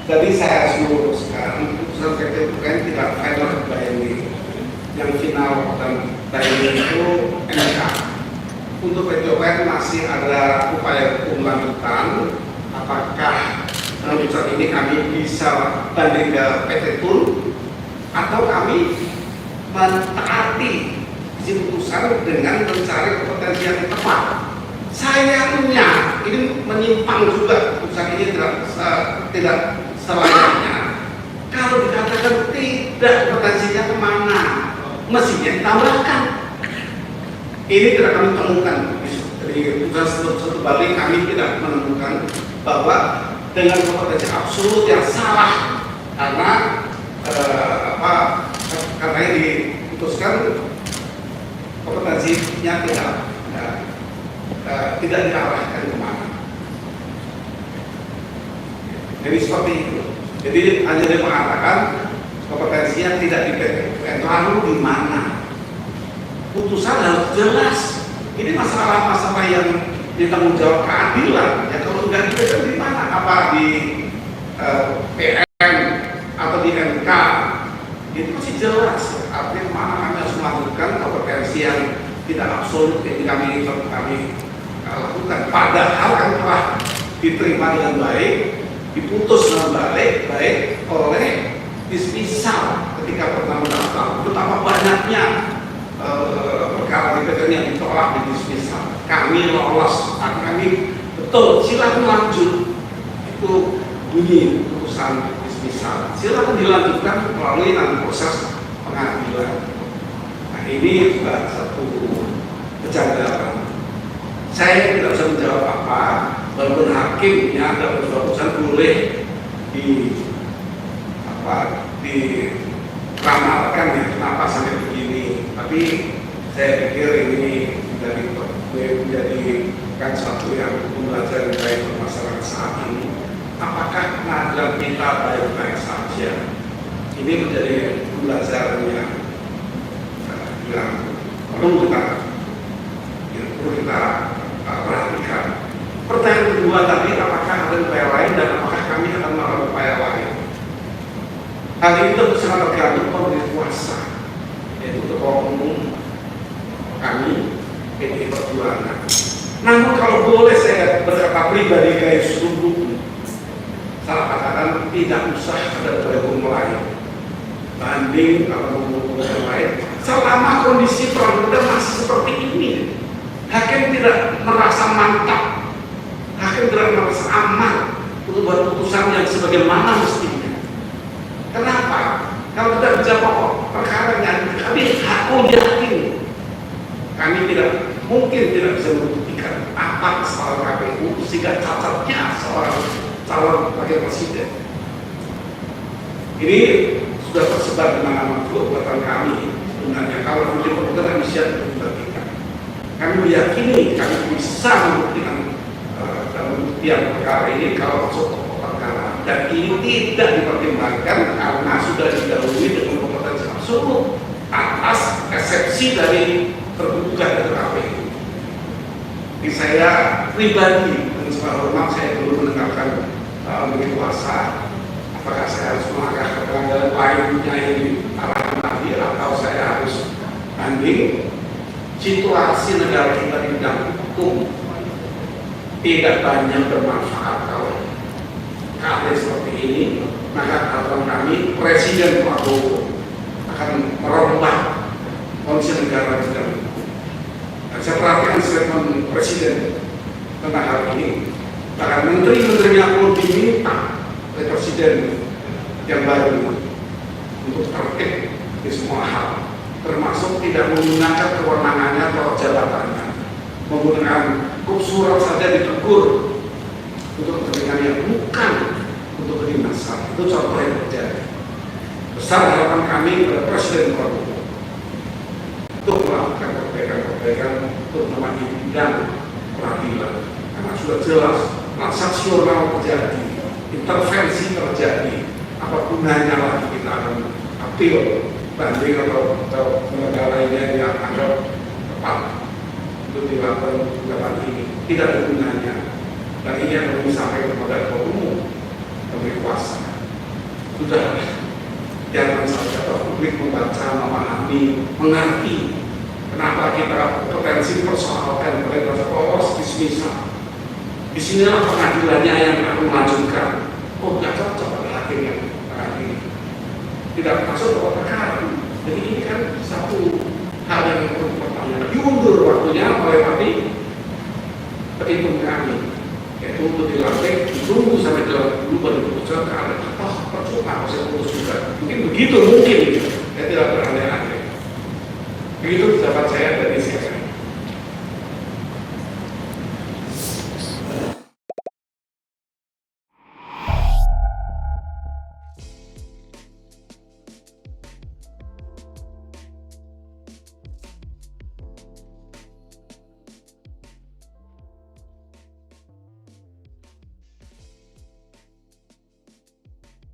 Jadi saya harus meluruskan putusan PT UN tidak final binding. Yang final dan binding itu MK. Untuk PT UN masih ada upaya hukum lanjutan. Apakah putusan ini kami bisa banding ke PT TUN atau kami mentaati isi putusan dengan mencari kompetensi yang tepat. Sayangnya ini menyimpang juga, putusan ini tidak selayaknya. Kalau dikatakan tidak, kompetensinya kemana? Mestinya ditambahkan. Ini tidak kami temukan dari putusan terbalik, kami tidak menemukan bahwa dengan kompetensi absolut yang salah karena diputuskan kompetensinya tidak diarahkan kemana. Jadi seperti itu. Jadi hanya dia mengatakan kompetensinya tidak di PTUN. Lalu di mana? Putusan harus jelas. Ini masalah-masalah yang ditanggung jawab keadilan. Ya kalau tidak di PTUN di mana? Apa di PM atau di MK? Itu masih jelas. Artinya mana kami harus melakukan kompetensi yang tidak absolut yang kami lakukan. Padahal kan telah diterima dengan baik, diputus dengan baik oleh dismisal ketika pertama datang. Betapa banyaknya perkara di PTUN yang ditolak di dismisal. Kami lolos, kami betul, silakan lanjut. Itu bunyi putusan dismisal. Silakan dilanjutkan melalui nanti proses pengadilan. Nah ini juga satu kejanggalan. Saya tidak bisa menjawab apa, walaupun hakim yang ada keputusan boleh diramalkan ya kenapa sampai begini. Tapi saya pikir ini menjadikan suatu yang pembelajaran baik untuk masyarakat saat ini. Apakah pengadilan kita baik-baik saja? Ini menjadi pembelajaran yang perlu kita perhatikan. Pertanyaan kedua tadi, apakah ada upaya lain dan apakah kami akan melakukan upaya lain? Hal ini tentu sangat tergantung pemilik kuasa, yaitu ketua umum kami PDI Perjuangan. Namun kalau boleh saya berkata pribadi kayak sungguh, salah katakan tidak usah ada upaya hukum lain, banding atau hukum yang lain. Selama kondisi peradilan masih seperti ini, hakim tidak merasa mantap, hakim tidak merasa aman untuk buat putusan yang sebagaimana mestinya. Kenapa? Kalau tidak bisa pokok perkaranya, kami yakin kami tidak mungkin tidak bisa membuktikan apa kesalahan KPU sehingga cacatnya seorang calon wakil presiden. Ini sudah tersebar di mana-mana buatan kami. Sebenarnya kalau nanti perbuatan bisa dibagikan, kami meyakini kami bisa membuktikan dalam buktian perkara ini kalau masuk pokok perkara, dan ini tidak dipertimbangkan karena sudah didahului dengan kompetensi absolut atas eksepsi dari tergugat dari KPU. Ini saya pribadi dan secara hormat saya belum mendengarkan begitu kuasa. Apakah saya harus melangkah ke pelanggaran lainnya yang diarahkan tadi atau saya harus banding? Situasi negara kita di bidang hukum tidak banyak bermanfaat kalau keadaan seperti ini. Maka harapan kami Presiden Prabowo akan merombak kondisi negara di bidang hukum. Dan saya perhatikan statement Presiden tentang hal ini. Bahkan menteri-menterinya pun diminta oleh Presiden yang baru untuk tertib di semua hal, termasuk tidak menggunakan kewenangannya atau jabatannya, menggunakan surat saja ditegur untuk kepentingan yang bukan untuk kedinasan. Itu contoh yang terjadi. Besar harapan kami kepada Presiden Prabowo untuk melakukan perbaikan-perbaikan terutama di bidang peradilan, karena sudah jelas transaksional terjadi, intervensi terjadi. Apa gunanya lagi kita akan appeal banding atau negara ini yang anggap tepat untuk dilakukan gugatan ini? Tidak ada gunanya. Dan ini yang kami sampaikan kepada ketua umum pemilik kuasa. sudah jangan sampai publik membaca, memahami, mengerti kenapa kita potensi persoalkan mereka polos dismisal. Di sinilah pengadilannya yang akan melanjutkan. Oh, nggak cocok pada hakim yang ini tidak masuk ke perkara. Jadi ini kan satu hal yang perlu pertanyaan. Diundur waktunya oleh petitum kami, yaitu untuk dilantik, ditunggu sampai 2020 karena toh percuma saya urus juga. Mungkin begitu, mungkin ya tidak berandai-andai. Begitu pendapat saya dari